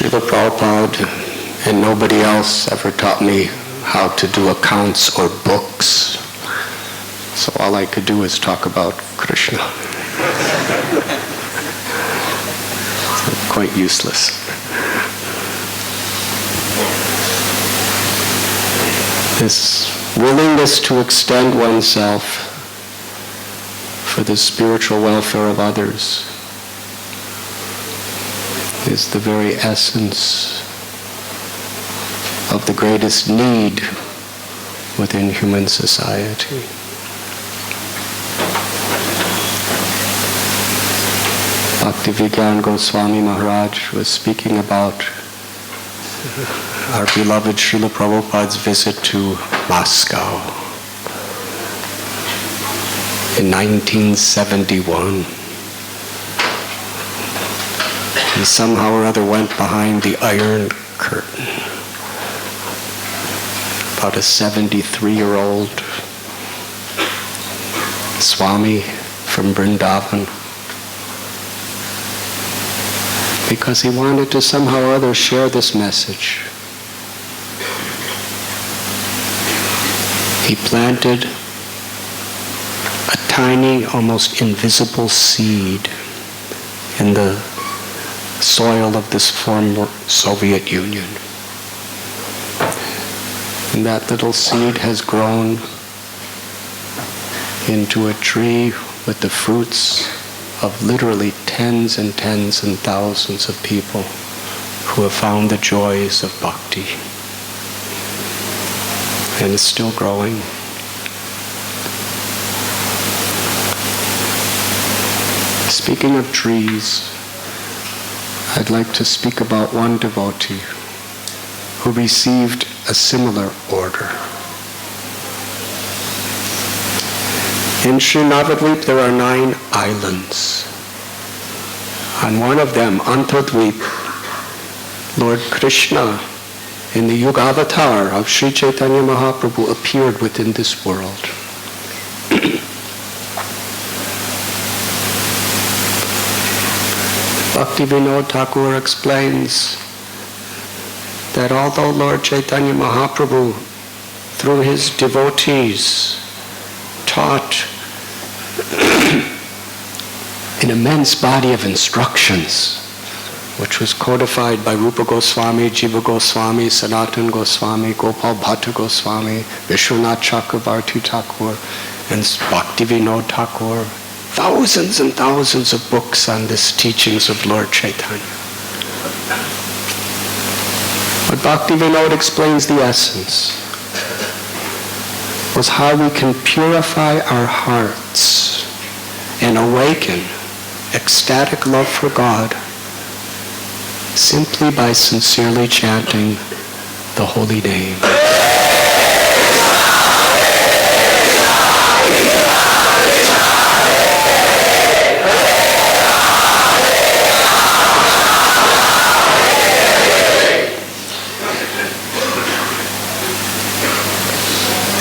Srila Prabhupada and nobody else ever taught me how to do accounts or books. So all I could do is talk about Krishna. So quite useless. This willingness to extend oneself for the spiritual welfare of others is the very essence of the greatest need within human society. Bhaktivedanta Goswami Maharaj was speaking about our beloved Srila Prabhupada's visit to Moscow in 1971. He somehow or other went behind the Iron Curtain. About a 73-year-old Swami from Vrindavan, because he wanted to somehow or other share this message. He planted a tiny, almost invisible seed in the soil of this former Soviet Union. And that little seed has grown into a tree with the fruits of literally tens and tens and thousands of people who have found the joys of bhakti. And it's still growing. Speaking of trees, I'd like to speak about one devotee who received a similar order. In Sri Navadvip there are 9 islands. On one of them, Antadvip, Lord Krishna, in the Yuga avatar of Sri Chaitanya Mahaprabhu, appeared within this world. Bhaktivinoda Thakur explains that although Lord Chaitanya Mahaprabhu, through his devotees, taught an immense body of instructions, which was codified by Rupa Goswami, Jiva Goswami, Sanatan Goswami, Gopal Bhatta Goswami, Vishwanath Chakravarti Thakur, and Bhaktivinoda Thakur. Thousands and thousands of books on this teachings of Lord Chaitanya. But Bhaktivinoda explains the essence was how we can purify our hearts and awaken ecstatic love for God simply by sincerely chanting the holy name.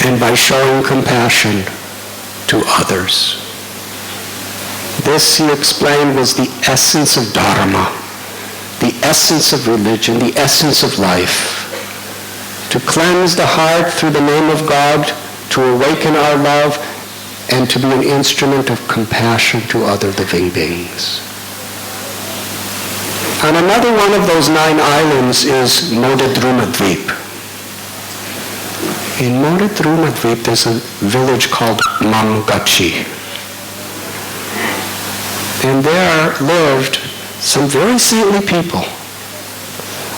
And by showing compassion to others. This, he explained, was the essence of Dharma, the essence of religion, the essence of life. To cleanse the heart through the name of God, to awaken our love, and to be an instrument of compassion to other living beings. On another one of those 9 islands is Modadrumadvip. In Modadrumadvip there's a village called Mangachi. And there lived some very saintly people.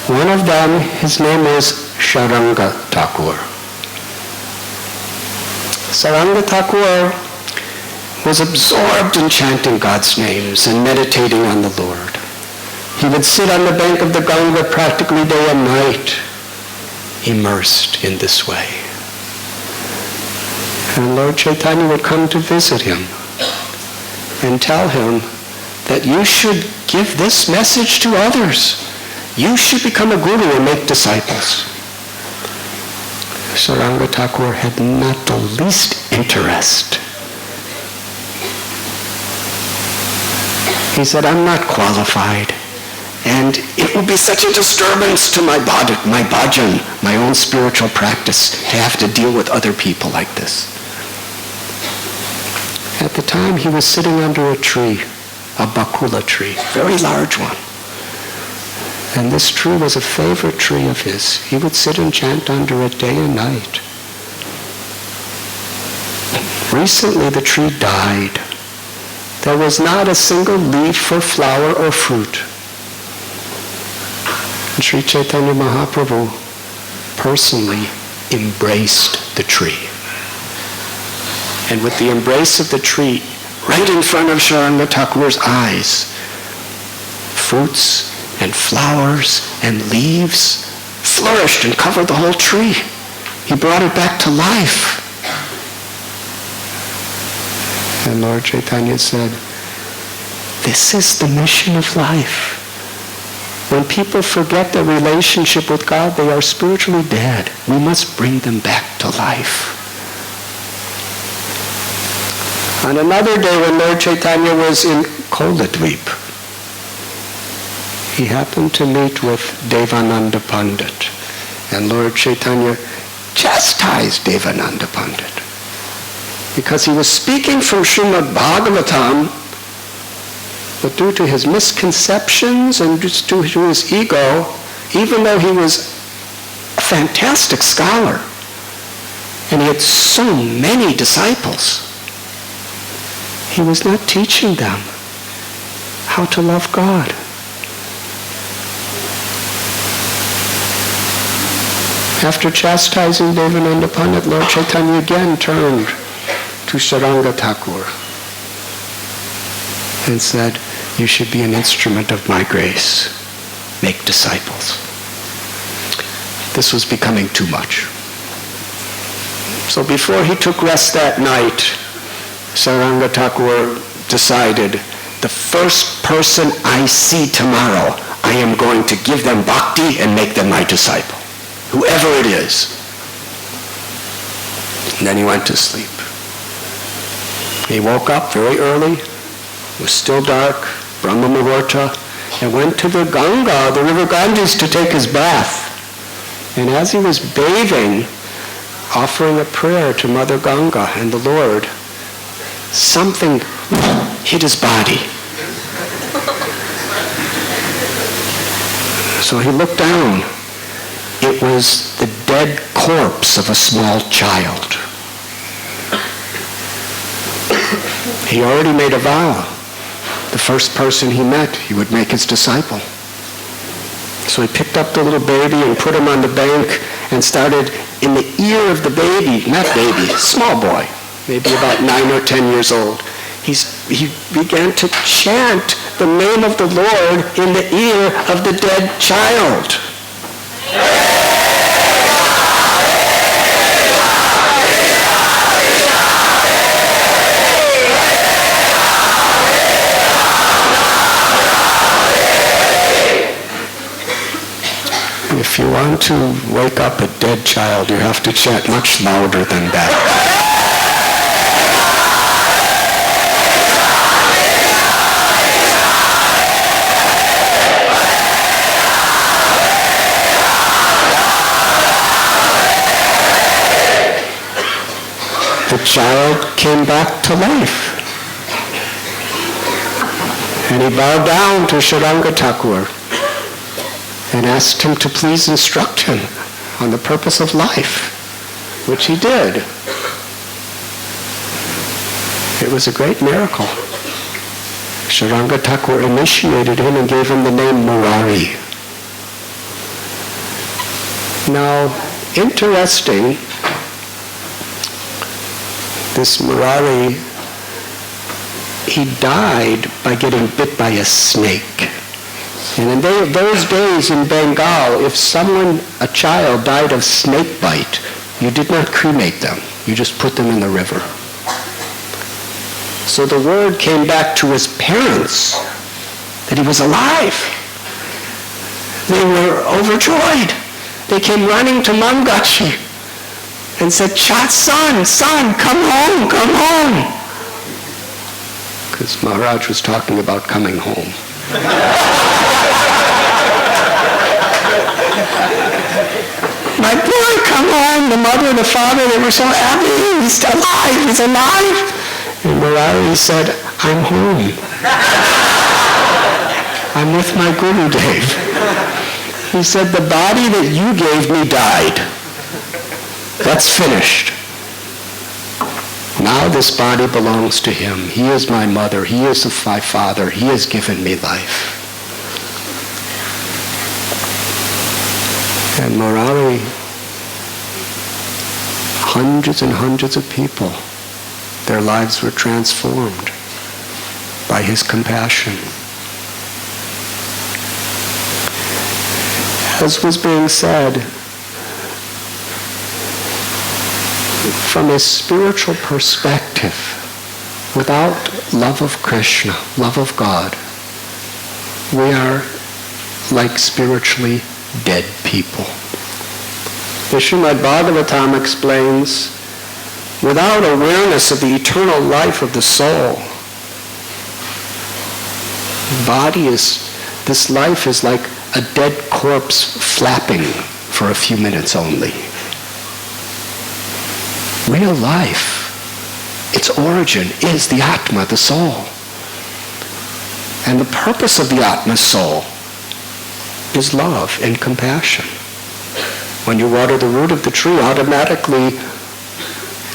One of them, his name is Saranga Thakur. Saranga Thakur was absorbed in chanting God's names and meditating on the Lord. He would sit on the bank of the Ganga practically day and night, immersed in this way. And Lord Chaitanya would come to visit him and tell him that you should give this message to others. You should become a guru and make disciples. Saranga Thakur had not the least interest. He said, I'm not qualified, And it will be such a disturbance to my bhajan, my own spiritual practice, to have to deal with other people like this. At the time, he was sitting under a tree, a bakula tree, very large one. And this tree was a favorite tree of his. He would sit and chant under it day and night. Recently, the tree died. There was not a single leaf or flower or fruit. And Sri Chaitanya Mahaprabhu personally embraced the tree. And with the embrace of the tree, right in front of Sharanga Thakur's eyes, fruits and flowers and leaves flourished and covered the whole tree. He brought it back to life. And Lord Chaitanya said, this is the mission of life. When people forget their relationship with God, they are spiritually dead. We must bring them back to life. On another day when Lord Chaitanya was in Koladweep, he happened to meet with Devananda Pandit. And Lord Chaitanya chastised Devananda Pandit because he was speaking from Srimad Bhagavatam, but due to his misconceptions and just due to his ego, even though he was a fantastic scholar and he had so many disciples, he was not teaching them how to love God. After chastising Devananda Pandit, Lord Chaitanya again turned to Sharanga Thakur and said, you should be an instrument of my grace. Make disciples. This was becoming too much. So before he took rest that night, Sharanga Thakur decided, the first person I see tomorrow, I am going to give them bhakti and make them my disciple. Whoever it is. And then he went to sleep. He woke up very early. It was still dark, Brahma Muhurta, and went to the Ganga, the river Ganges, to take his bath. And as he was bathing, offering a prayer to Mother Ganga and the Lord, something hit his body. So he looked down. It was the dead corpse of a small child. He already made a vow. The first person he met, he would make his disciple. So he picked up the little baby and put him on the bank and started in the ear of the baby, not baby, small boy, maybe about 9 or 10 years old. He began to chant the name of the Lord in the ear of the dead child. If you want to wake up a dead child, you have to chant much louder than that. The child came back to life. And he bowed down to Sharanga Thakur and asked him to please instruct him on the purpose of life, which he did. It was a great miracle. Sharanga Thakur initiated him and gave him the name Murari. Now, interesting, this Murari, he died by getting bit by a snake. And in those days in Bengal, if a child died of snake bite, you did not cremate them. You just put them in the river. So the word came back to his parents that he was alive. They were overjoyed. They came running to Mangachi and said, son, come home, come home. Because Maharaj was talking about coming home. the mother and the father, they were so happy. He's alive, he's alive. And Murari said, I'm home. I'm with my Gurudev. He said, the body that you gave me died. That's finished. Now this body belongs to him. He is my mother. He is my father. He has given me life. And Murari, hundreds and hundreds of people, their lives were transformed by his compassion. As was being said, from a spiritual perspective, without love of Krishna, love of God, we are like spiritually dead people. The Srimad Bhagavatam explains, without awareness of the eternal life of the soul, this life is like a dead corpse flapping for a few minutes only. Real life, its origin is the Atma, the soul. And the purpose of the Atma's soul is love and compassion. When you water the root of the tree, automatically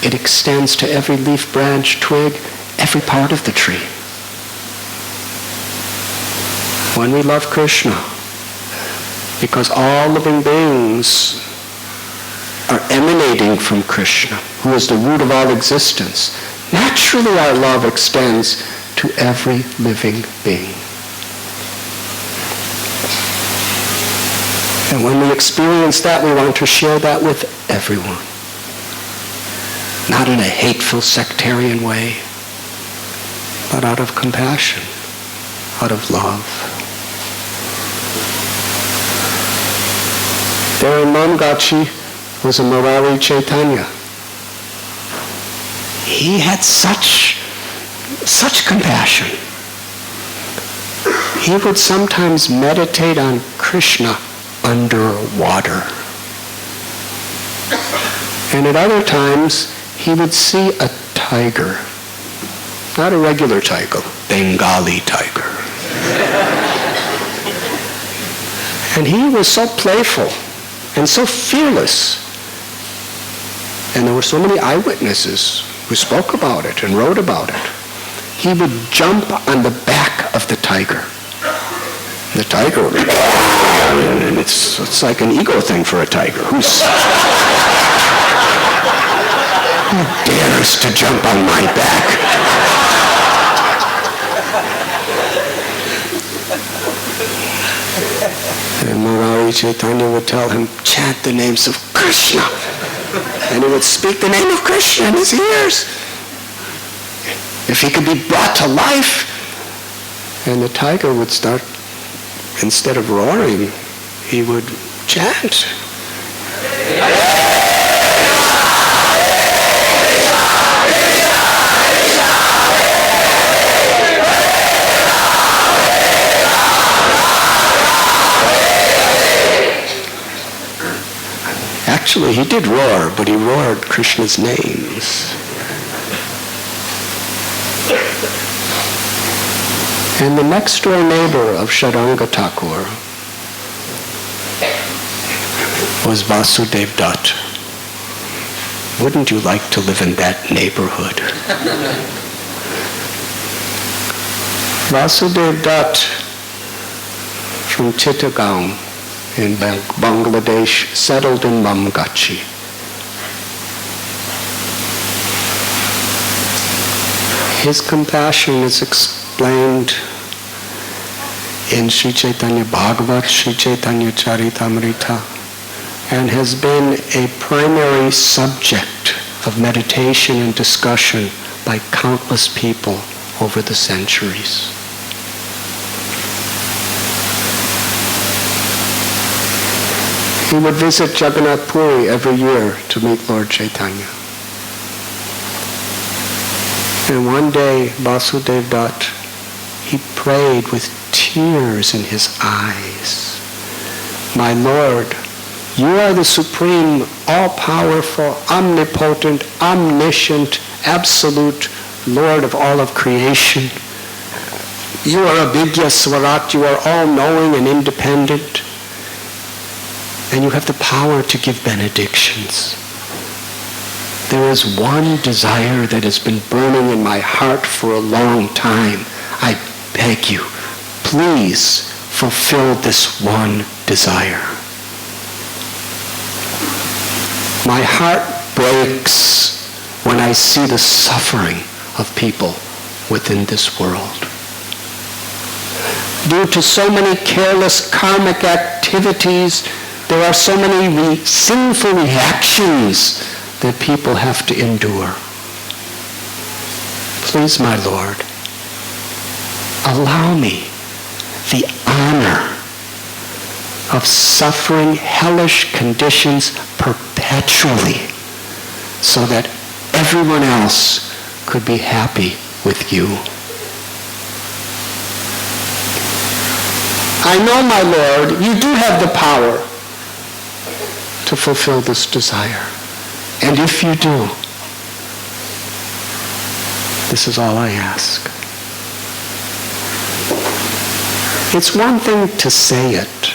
it extends to every leaf, branch, twig, every part of the tree. When we love Krishna, because all living beings are emanating from Krishna, who is the root of all existence, naturally our love extends to every living being. And when we experience that, we want to share that with everyone. Not in a hateful, sectarian way, but out of compassion, out of love. There in Mamgachi was a Murari Chaitanya. He had such compassion. He would sometimes meditate on Krishna underwater. And at other times, he would see a tiger. Not a regular tiger, Bengali tiger. And he was so playful and so fearless. And there were so many eyewitnesses who spoke about it and wrote about it. He would jump on the back of the tiger. The tiger would, and it's like an ego thing for a tiger. Who dares to jump on my back? And Murari Chaitanya would tell him, chant the names of Krishna. And he would speak the name of Krishna in his ears. If he could be brought to life, and the tiger would start, instead of roaring, he would chant. Actually, he did roar, but he roared Krishna's names. And the next door neighbor of Sharanga Thakur was Vasudev Dutt. Wouldn't you like to live in that neighborhood? Vasudev Dutt from Chittagong in Bangladesh settled in Mamgachi. His compassion is explained in Sri Chaitanya Bhagavat, Sri Chaitanya Charitamrita, and has been a primary subject of meditation and discussion by countless people over the centuries. He would visit Jagannath Puri every year to meet Lord Chaitanya. And one day, Vasudev Dutt, he prayed with tears in his eyes, "My Lord, You are the supreme, all-powerful, omnipotent, omniscient, absolute Lord of all of creation. You are Abhidya Swarat. You are all-knowing and independent. And you have the power to give benedictions. There is one desire that has been burning in my heart for a long time. I beg you, please fulfill this one desire. My heart breaks when I see the suffering of people within this world. Due to so many careless karmic activities, there are so many sinful reactions that people have to endure. Please, my Lord, allow me the honor of suffering hellish conditions perpetually so that everyone else could be happy with you. I know, my Lord, you do have the power to fulfill this desire. And if you do, this is all I ask. It's one thing to say it,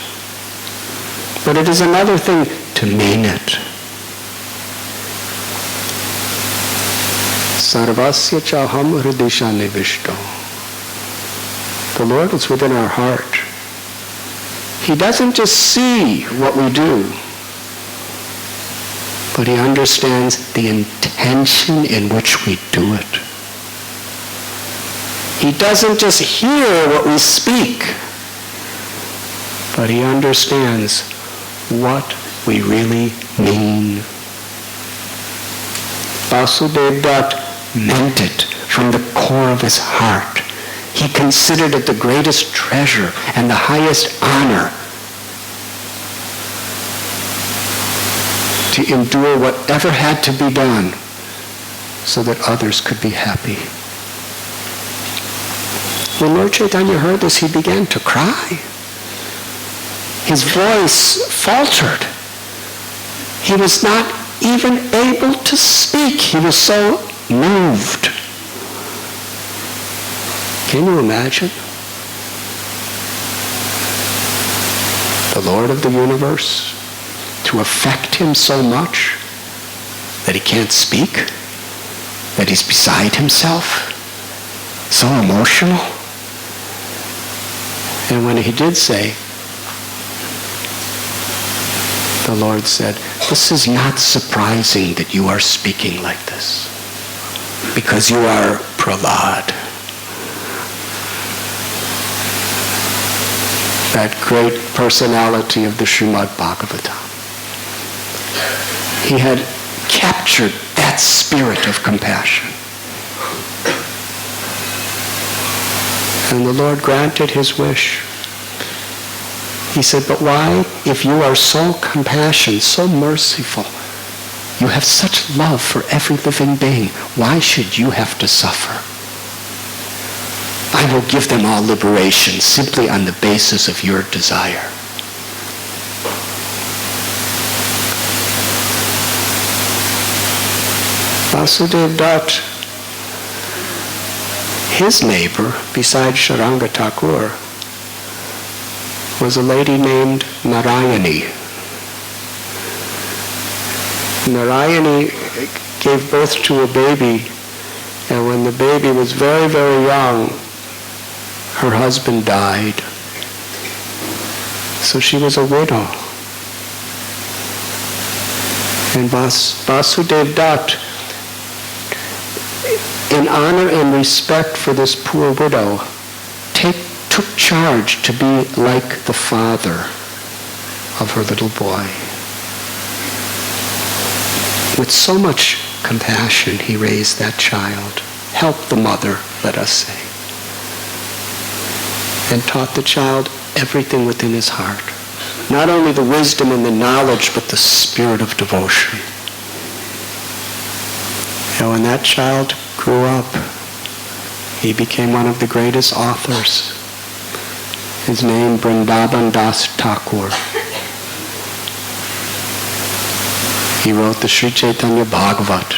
but it is another thing to mean it. Sarvasya chaham hridisha nivishto. The Lord is within our heart. He doesn't just see what we do, but he understands the intention in which we do it. He doesn't just hear what we speak, but he understands what we really mean. Vasudev Dutt meant it from the core of his heart. He considered it the greatest treasure and the highest honor to endure whatever had to be done so that others could be happy. When Lord Chaitanya heard this, he began to cry. His voice faltered. He was not even able to speak. He was so moved. Can you imagine? The Lord of the universe to affect him so much that he can't speak, that he's beside himself, so emotional. And when he did say, the Lord said, "This is not surprising that you are speaking like this, because you are Prahlad." That great personality of the Srimad Bhagavatam. He had captured that spirit of compassion. And the Lord granted his wish. He said, "But why, if you are so compassionate, so merciful, you have such love for every living being, why should you have to suffer? I will give them all liberation simply on the basis of your desire." Vasudev Dutt, his neighbor, besides Sharanga Thakur, was a lady named Narayani. Narayani gave birth to a baby, and when the baby was very, very young, her husband died. So she was a widow. And Vasudev Dutt, in honor and respect for this poor widow, took charge to be like the father of her little boy. With so much compassion, he raised that child, helped the mother, let us say, and taught the child everything within his heart. Not only the wisdom and the knowledge, but the spirit of devotion. And when that child grew up, he became one of the greatest authors. His name, Vrindavan Das Thakur. He wrote the Sri Chaitanya Bhagavat.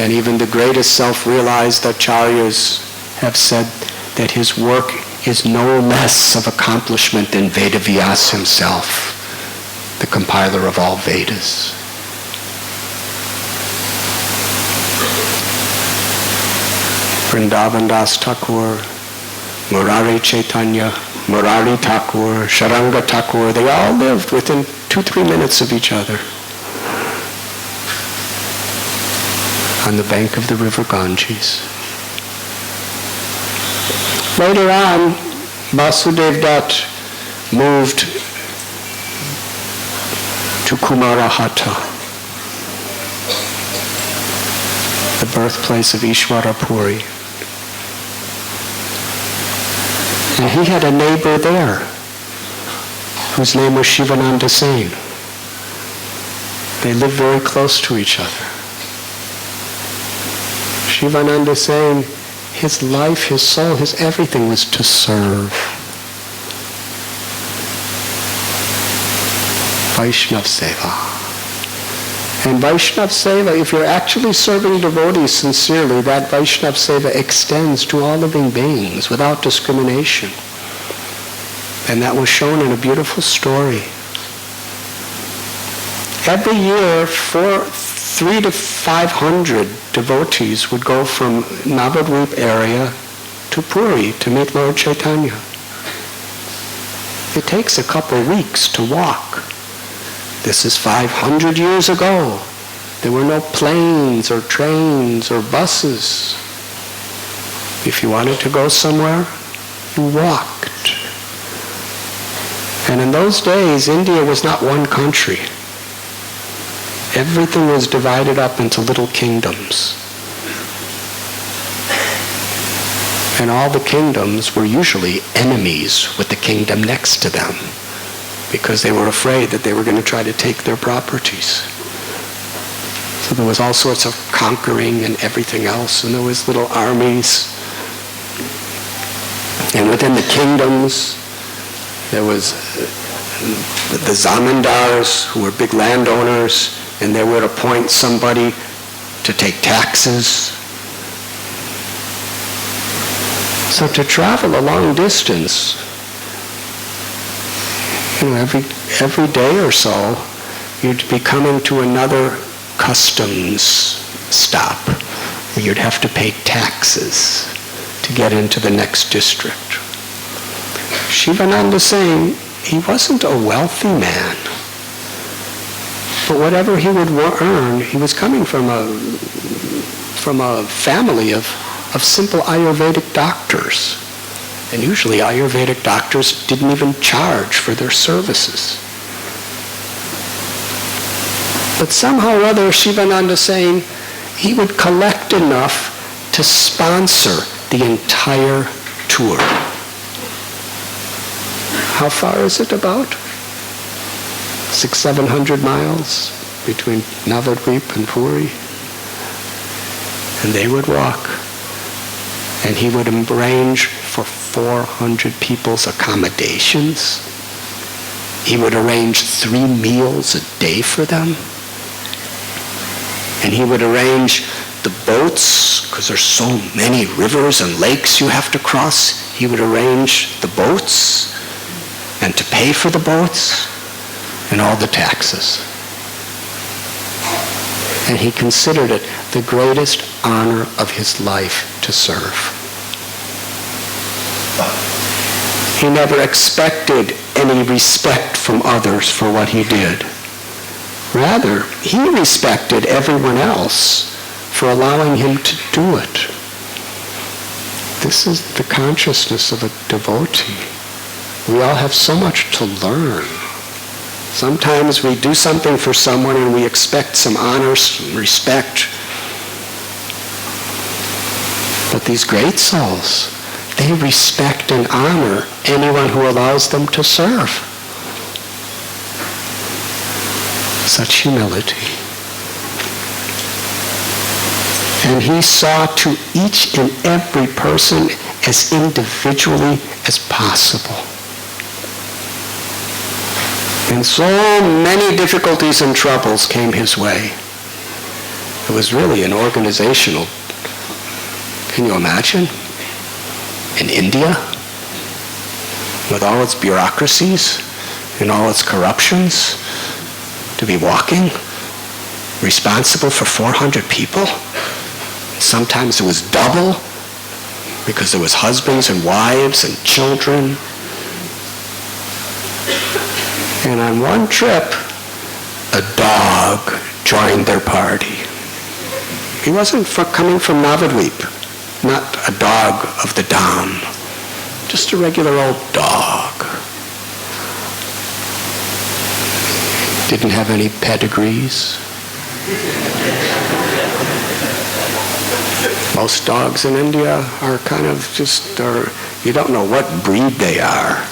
And even the greatest self-realized acharyas have said that his work is no less of accomplishment than Vedavyas himself, the compiler of all Vedas. Vrindavan Das Thakur, Murari Chaitanya, Murari Thakur, Sharanga Thakur, they all lived within 2-3 minutes of each other on the bank of the river Ganges. Later on, Vasudev Dutt moved to Kumarahata, the birthplace of Ishwara Puri. And he had a neighbor there whose name was Shivananda Sen. They lived very close to each other. Shivananda Sen, his life, his soul, his everything was to serve. Vaishnav Seva. And Vaishnav Seva, if you're actually serving devotees sincerely, that Vaishnav Seva extends to all living beings without discrimination. And that was shown in a beautiful story. Every year, 300 to 500 devotees would go from Navadvip area to Puri to meet Lord Chaitanya. It takes a couple weeks to walk. This is 500 years ago. There were no planes or trains or buses. If you wanted to go somewhere, you walked. And in those days, India was not one country. Everything was divided up into little kingdoms. And all the kingdoms were usually enemies with the kingdom next to them, because they were afraid that they were going to try to take their properties. So there was all sorts of conquering and everything else, and there was little armies. And within the kingdoms, there was the zamindars, who were big landowners, and they would appoint somebody to take taxes. So to travel a long distance, every day or so, you'd be coming to another customs stop where you'd have to pay taxes to get into the next district. Shivananda Sen, he wasn't a wealthy man, but whatever he would earn, he was coming from a family of simple Ayurvedic doctors. And usually Ayurvedic doctors didn't even charge for their services. But somehow or other, Shivananda Sen, he would collect enough to sponsor the entire tour. How far is it about? 600-700 miles between Navadvip and Puri. And they would walk. And he would arrange for 400 people's accommodations. He would arrange 3 meals a day for them. And he would arrange the boats, because there's so many rivers and lakes you have to cross. He would arrange the boats and to pay for the boats and all the taxes. And he considered it the greatest honor of his life to serve. He never expected any respect from others for what he did. Rather, he respected everyone else for allowing him to do it. This is the consciousness of a devotee. We all have so much to learn. Sometimes we do something for someone and we expect some honor, some respect. But these great souls, they respect and honor anyone who allows them to serve. Such humility. And he saw to each and every person as individually as possible. And so many difficulties and troubles came his way. It was really an organizational, can you imagine? In India, with all its bureaucracies and all its corruptions, to be walking, responsible for 400 people. Sometimes it was double, because there was husbands and wives and children. And on one trip, a dog joined their party. He wasn't coming from Navadvip, not a dog of the Dham, just a regular old dog. Didn't have any pedigrees. Most dogs in India are kind of you don't know what breed they are.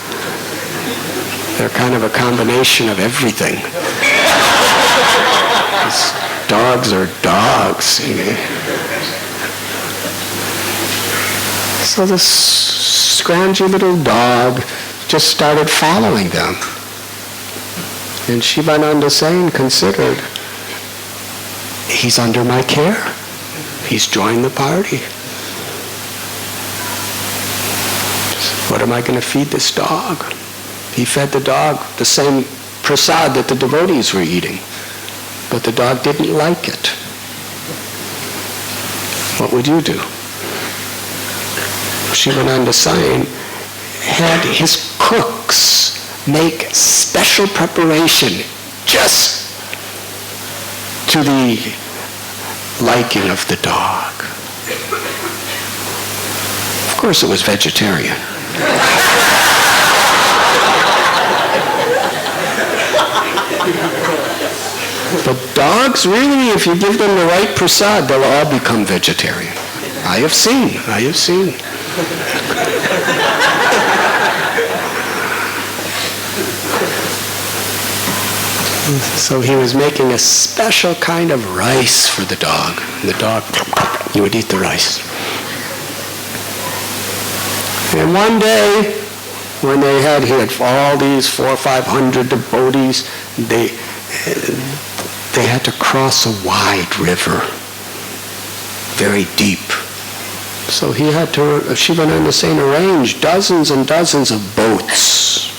They're kind of a combination of everything. Dogs are dogs. So this scroungy little dog just started following them. And Shivananda saying, considered, he's under my care. He's joined the party. What am I going to feed this dog? He fed the dog the same prasad that the devotees were eating. But the dog didn't like it. What would you do? Shivananda Swami had his cooks make special preparation just to the liking of the dog. Of course it was vegetarian. But dogs, really, if you give them the right prasad, they'll all become vegetarian. I have seen. So he was making a special kind of rice for the dog. And the dog, he would eat the rice. And one day, when he had all these 400 or 500 devotees, they had to cross a wide river, very deep. So he had to, Shivananda Sen arranged dozens and dozens of boats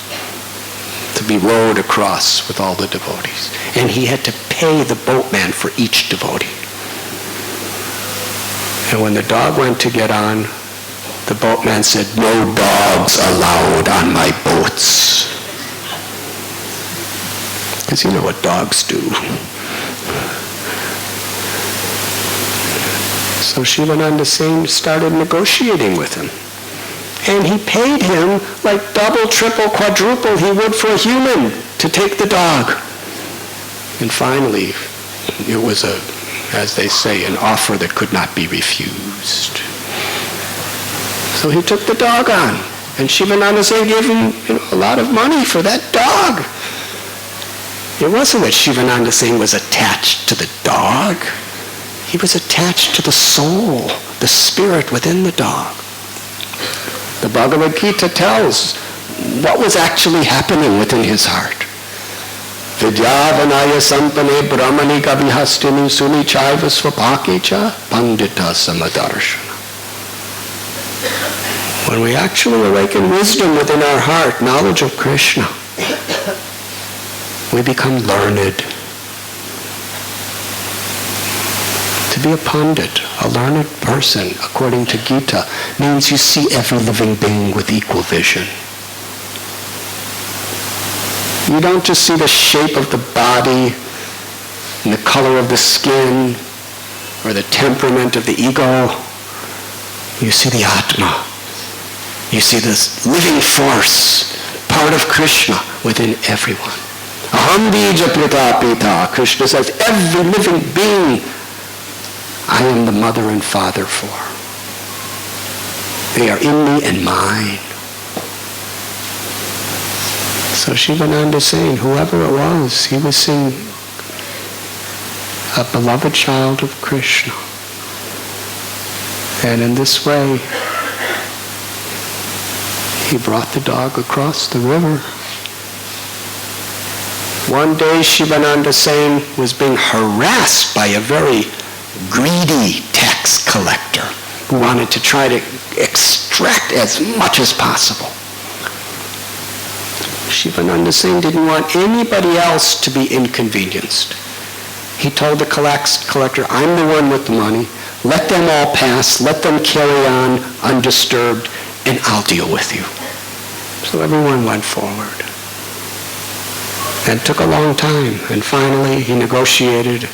to be rowed across with all the devotees. And he had to pay the boatman for each devotee. And when the dog went to get on, the boatman said, "No dogs allowed on my boats." Because you know what dogs do. So Shivananda Sen started negotiating with him. And he paid him like double, triple, quadruple he would for a human to take the dog. And finally, it was as they say, an offer that could not be refused. So he took the dog on. And Shivananda Sen gave him a lot of money for that dog. It wasn't that Shivananda Sen was attached to the dog. He was attached to the soul, the spirit within the dog. The Bhagavad Gita tells what was actually happening within his heart. Vidyavanaya sampane brahmani kabihastini suni chaiva swapakecha pandita samadarshana. When we actually awaken wisdom within our heart, knowledge of Krishna, we become learned. To be a pandit, a learned person, according to Gita, means you see every living being with equal vision. You don't just see the shape of the body and the color of the skin or the temperament of the ego. You see the Atma. You see this living force, part of Krishna within everyone. Aham bija prita pita. Krishna says, every living being I am the mother and father for. They are in me and mine. So Shivananda is saying, whoever it was, he was seeing a beloved child of Krishna. And in this way, he brought the dog across the river. One day Shivananda Sen was being harassed by a very greedy tax collector who wanted to try to extract as much as possible. Shivananda Sen didn't want anybody else to be inconvenienced. He told the collector, I'm the one with the money. Let them all pass. Let them carry on undisturbed, and I'll deal with you. So everyone went forward. And it took a long time. And finally, he negotiated,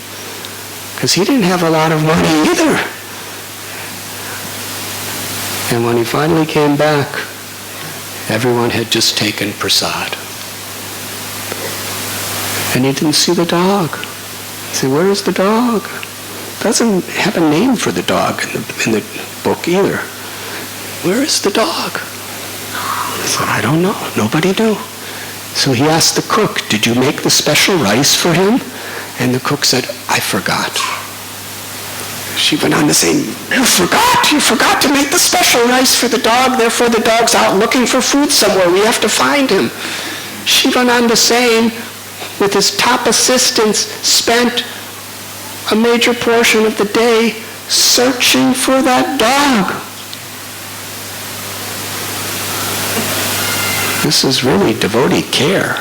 because he didn't have a lot of money either. And when he finally came back, everyone had just taken prasad. And he didn't see the dog. He said, where is the dog? Doesn't have a name for the dog in the book either. Where is the dog? He said, I don't know. Nobody knew. So he asked the cook, did you make the special rice for him? And the cook said, I forgot. Shivananda saying, you forgot to make the special rice for the dog, therefore the dog's out looking for food somewhere. We have to find him. Shivananda Sen, with his top assistants, spent a major portion of the day searching for that dog. This is really devotee care.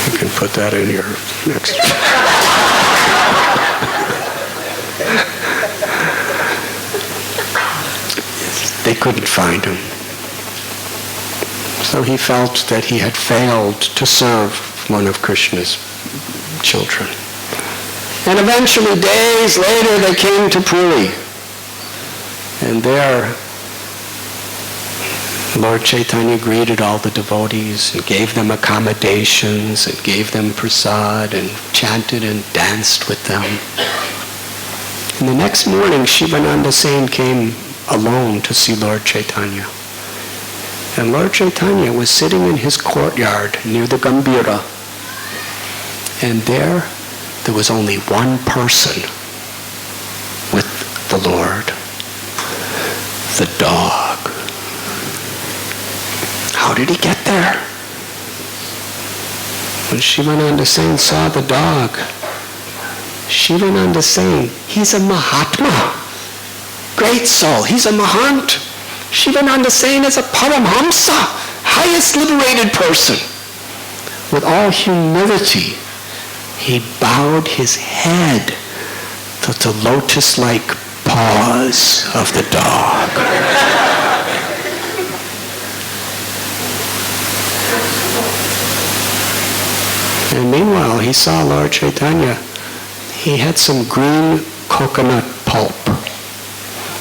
You can put that in your next. They couldn't find him. So he felt that he had failed to serve one of Krishna's children. And eventually, days later, they came to Puri. And there, Lord Chaitanya greeted all the devotees and gave them accommodations and gave them prasad and chanted and danced with them. And the next morning, Shivananda Sen came alone to see Lord Chaitanya. And Lord Chaitanya was sitting in his courtyard near the Gambhira. And there was only one person with the Lord. The dog. How did he get there? When Shivananda Sen saw the dog, Shivananda Sen, he's a Mahatma. Great soul. He's a Mahant. Shivananda Sen is a Paramhamsa, highest liberated person. With all humility, he bowed his head to the lotus-like paws of the dog. And meanwhile, he saw Lord Chaitanya. He had some green coconut pulp.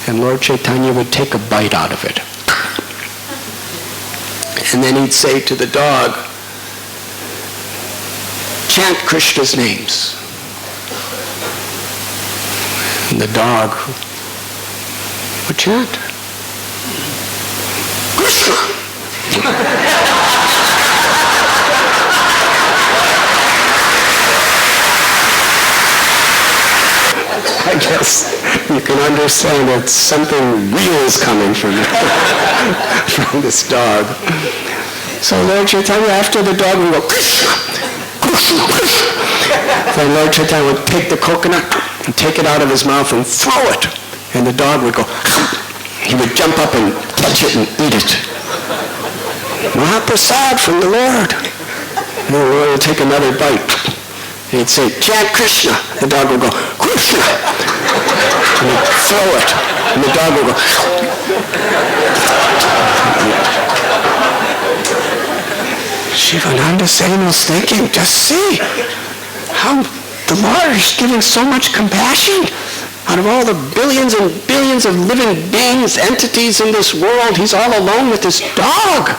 And Lord Chaitanya would take a bite out of it. And then he'd say to the dog, chant Krishna's names. And the dog would chant. Krishna! I guess you can understand that something real is coming from this dog. So Lord Chaitanya, after the dog would go, Krishna, Krishna, Krishna. Then Lord Chaitanya would take the coconut and take it out of his mouth and throw it. And the dog would go, he would jump up and touch it and eat it. Mahaprasad from the Lord. And the Lord would take another bite. And he'd say, chant Krishna. The dog would go, Krishna. And he'd throw it. And the dog would go. Shivananda Sen was thinking, just see how the Lord is giving so much compassion. Out of all the billions and billions of living beings, entities in this world, he's all alone with this dog.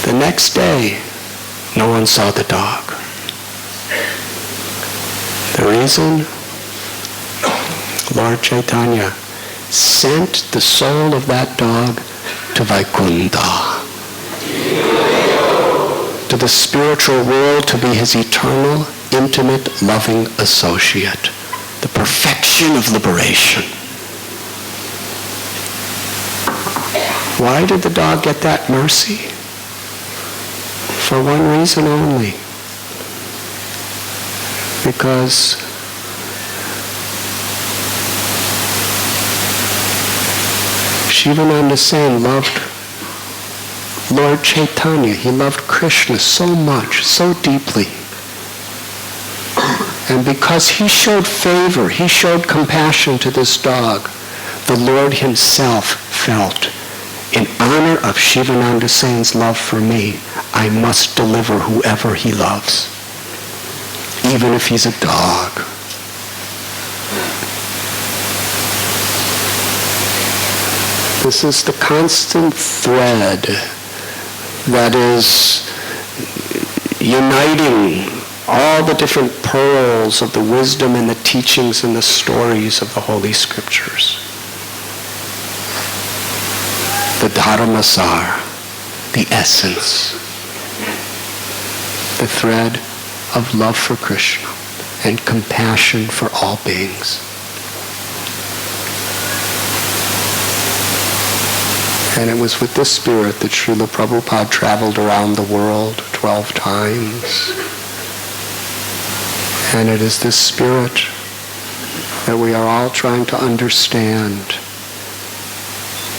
The next day, no one saw the dog. The reason? Lord Chaitanya sent the soul of that dog to Vaikuntha, to the spiritual world, to be his eternal, intimate, loving associate, the perfection vision of liberation. Why did the dog get that mercy? For one reason only. Because Shivananda Sen loved Lord Chaitanya. He loved Krishna so much, so deeply. And because he showed favor, he showed compassion to this dog, the Lord himself felt, in honor of Shivananda Sen's love for me, I must deliver whoever he loves, even if he's a dog. This is the constant thread that is uniting all the different pearls of the wisdom and the teachings and the stories of the Holy Scriptures. The Dharmasar, the essence, the thread of love for Krishna and compassion for all beings. And it was with this spirit that Srila Prabhupada traveled around the world 12 times. And it is this spirit that we are all trying to understand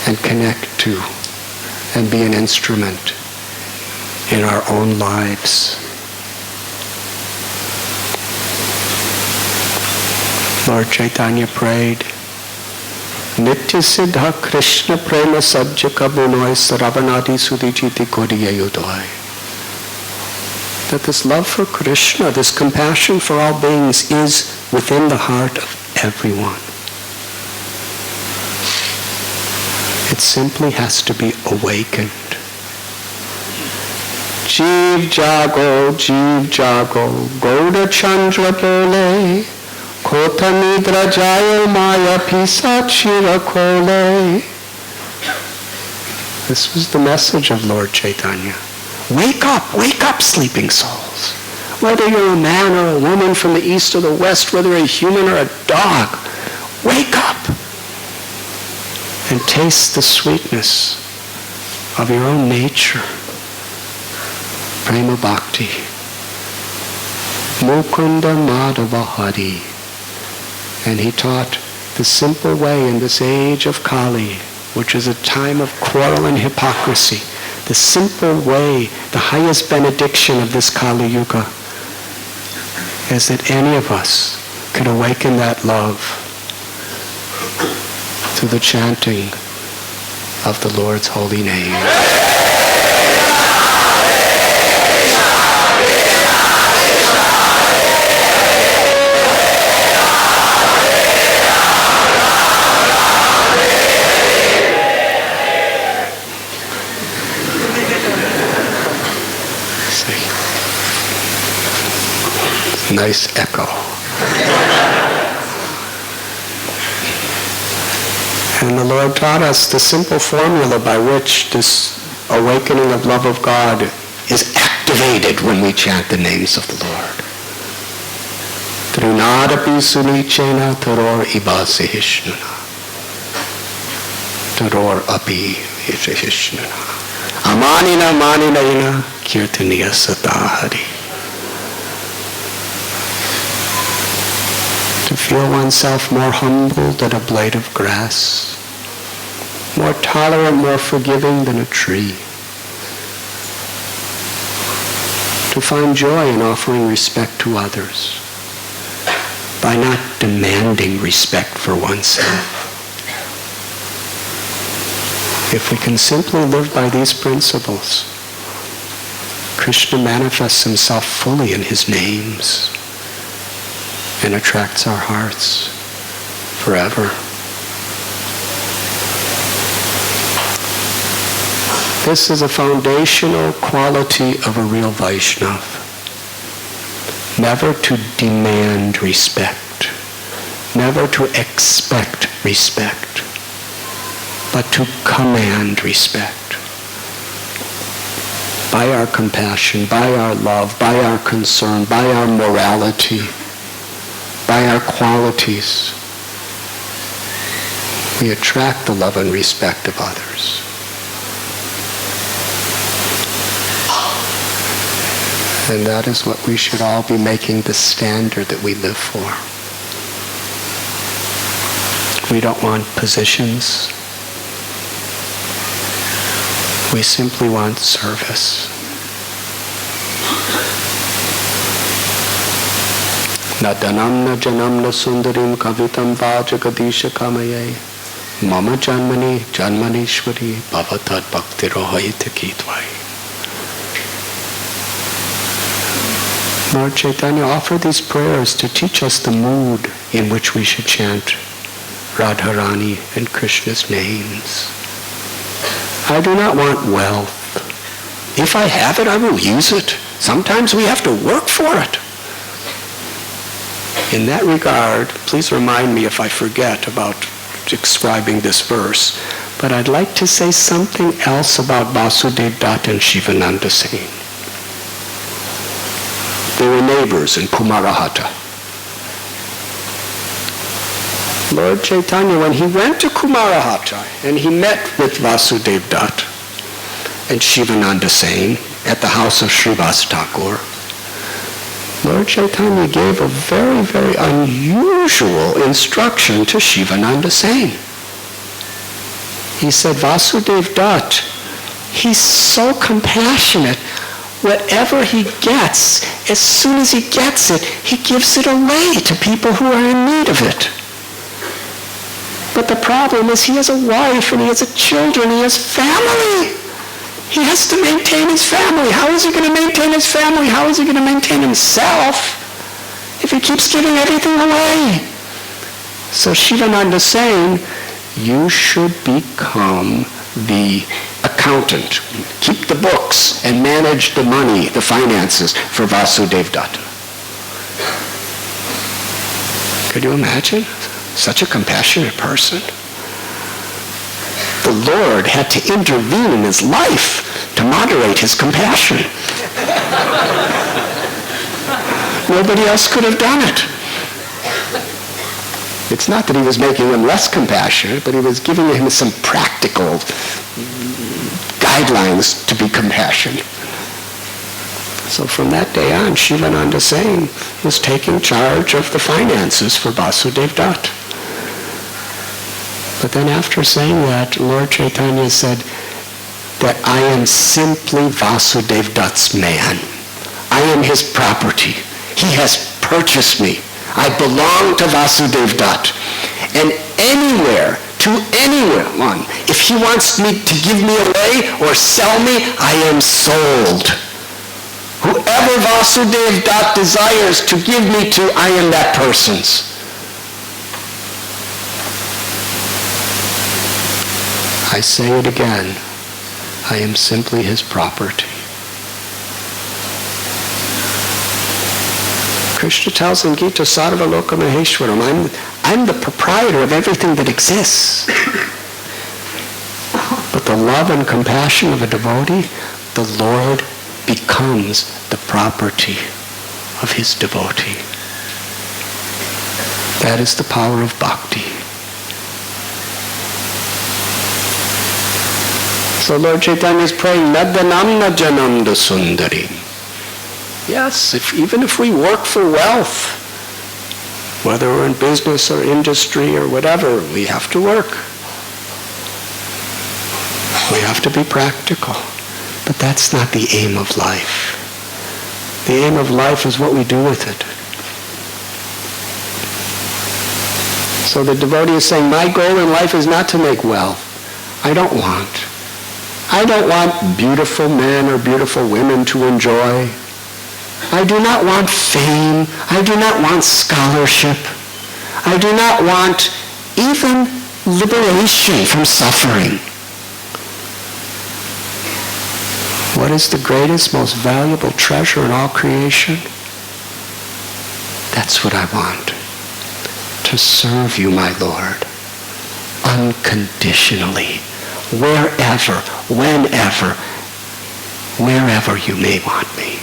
and connect to and be an instrument in our own lives. Lord Chaitanya prayed, Nitya Siddha Krishna Prema Sajjaka Bunoy Saravanadi Sudijiti Kodiyayudoi. That this love for Krishna, this compassion for all beings is within the heart of everyone. It simply has to be awakened. Jeev jago, Gauda Chandra Bole, Kota Nidra Jaya Maya Pisachira Kole. This was the message of Lord Chaitanya. Wake up, sleeping souls. Whether you're a man or a woman from the east or the west, whether a human or a dog, wake up and taste the sweetness of your own nature. Prema Bhakti. Mukunda Madhava Hari. And he taught the simple way in this age of Kali, which is a time of quarrel and hypocrisy. The simple way, the highest benediction of this Kali Yuga is that any of us can awaken that love through the chanting of the Lord's holy name. Nice echo. And the Lord taught us the simple formula by which this awakening of love of God is activated when we chant the names of the Lord. Trunadapi sunichena taror ibasihishnuna. Taror api hishnuna. Amanina maninayina kirtaniya satahari. To feel oneself more humble than a blade of grass, more tolerant, more forgiving than a tree. To find joy in offering respect to others by not demanding respect for oneself. If we can simply live by these principles, Krishna manifests himself fully in his names and attracts our hearts forever. This is a foundational quality of a real Vaishnava. Never to demand respect, never to expect respect, but to command respect. By our compassion, by our love, by our concern, by our morality, by our qualities, we attract the love and respect of others. And that is what we should all be making the standard that we live for. We don't want positions. We simply want service. Na danamna janamna sundarim kavitam vajagadisha kamaye mama janmani janmanishwari bhavatad bhaktirohayita kitvai. Lord Chaitanya offered these prayers to teach us the mood in which we should chant Radharani and Krishna's names. I do not want wealth. If I have it, I will use it. Sometimes we have to work for it. In that regard, please remind me if I forget about describing this verse, but I'd like to say something else about Vasudev Dutt and Shivananda Singh. They were neighbors in Kumarahata. Lord Chaitanya, when he went to Kumarahata and he met with Vasudev Dutt and Shivananda Singh at the house of Srivas Thakur, Lord Chaitanya gave a very, very unusual instruction to Shivananda Singh. He said, Vasudev Dutt, he's so compassionate. Whatever he gets, as soon as he gets it, he gives it away to people who are in need of it. But the problem is he has a wife and he has children, he has family. He has to maintain his family. How is he going to maintain his family? How is he going to maintain himself if he keeps giving everything away? So Shivananda saying, you should become the accountant, keep the books and manage the money, the finances for Vasudev Dutt. Could you imagine such a compassionate person? The Lord had to intervene in his life to moderate his compassion. Nobody else could have done it. It's not that he was making him less compassionate, but he was giving him some practical guidelines to be compassionate. So from that day on, Shivananda Singh was taking charge of the finances for Vasudev Dutt. But then after saying that, Lord Chaitanya said that I am simply Vasudev Dutt's man. I am his property. He has purchased me. I belong to Vasudev Dutt. And anywhere, to anyone, if he wants me to give me away or sell me, I am sold. Whoever Vasudev Dutt desires to give me to, I am that person's. I say it again, I am simply his property. Krishna tells in Gita, Sarva Loka Maheshwaram, I'm the proprietor of everything that exists. But the love and compassion of a devotee, the Lord becomes the property of his devotee. That is the power of bhakti. So Lord Chaitanya is praying, Nadanamna Janamda Sundarim. Yes, even if we work for wealth, whether we're in business or industry or whatever, we have to work. We have to be practical. But that's not the aim of life. The aim of life is what we do with it. So the devotee is saying, my goal in life is not to make wealth. I don't want beautiful men or beautiful women to enjoy. I do not want fame. I do not want scholarship. I do not want even liberation from suffering. What is the greatest, most valuable treasure in all creation? That's what I want. To serve you, my Lord, unconditionally, wherever, whenever, wherever you may want me.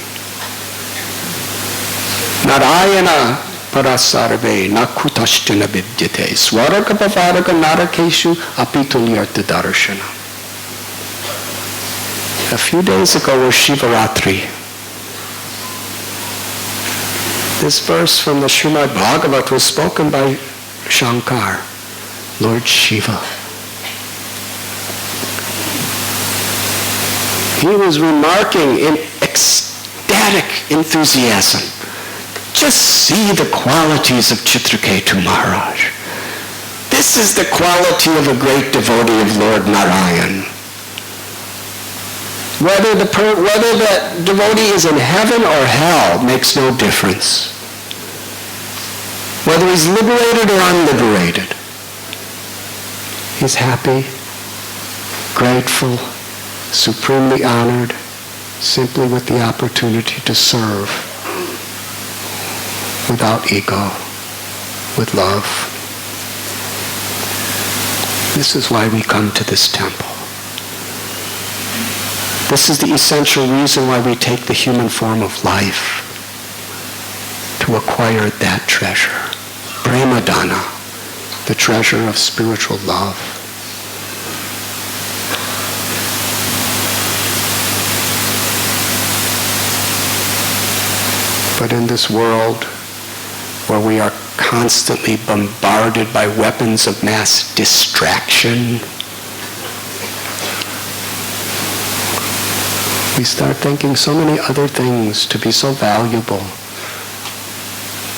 Narayana parasarve na kutashtina vidyate swaraka pavaraka narakeshu apitulyartha darshana. A few days ago was Shivaratri. This verse from the Srimad Bhagavat was spoken by Shankar, Lord Shiva. He was remarking in ecstatic enthusiasm, just see the qualities of Chitraketu Maharaj. This is the quality of a great devotee of Lord Narayan. Whether the devotee is in heaven or hell makes no difference. Whether he's liberated or unliberated, he's happy, grateful, supremely honored, simply with the opportunity to serve without ego, with love. This is why we come to this temple. This is the essential reason why we take the human form of life, to acquire that treasure, Premadana, the treasure of spiritual love. But in this world where we are constantly bombarded by weapons of mass distraction, we start thinking so many other things to be so valuable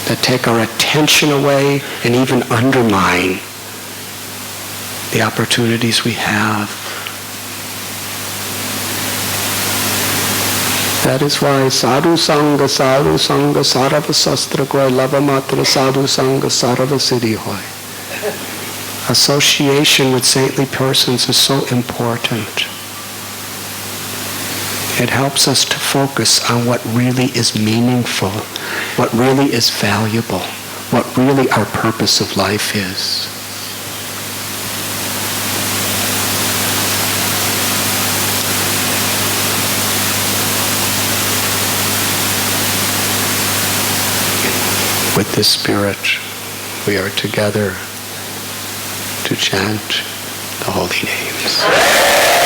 that take our attention away and even undermine the opportunities we have. That is why sadhu sangha sarava sastra koi lava matra sadhu sangha sarava siddhi hoy. Association with saintly persons is so important. It helps us to focus on what really is meaningful, what really is valuable, what really our purpose of life is. With this spirit, we are together to chant the holy names.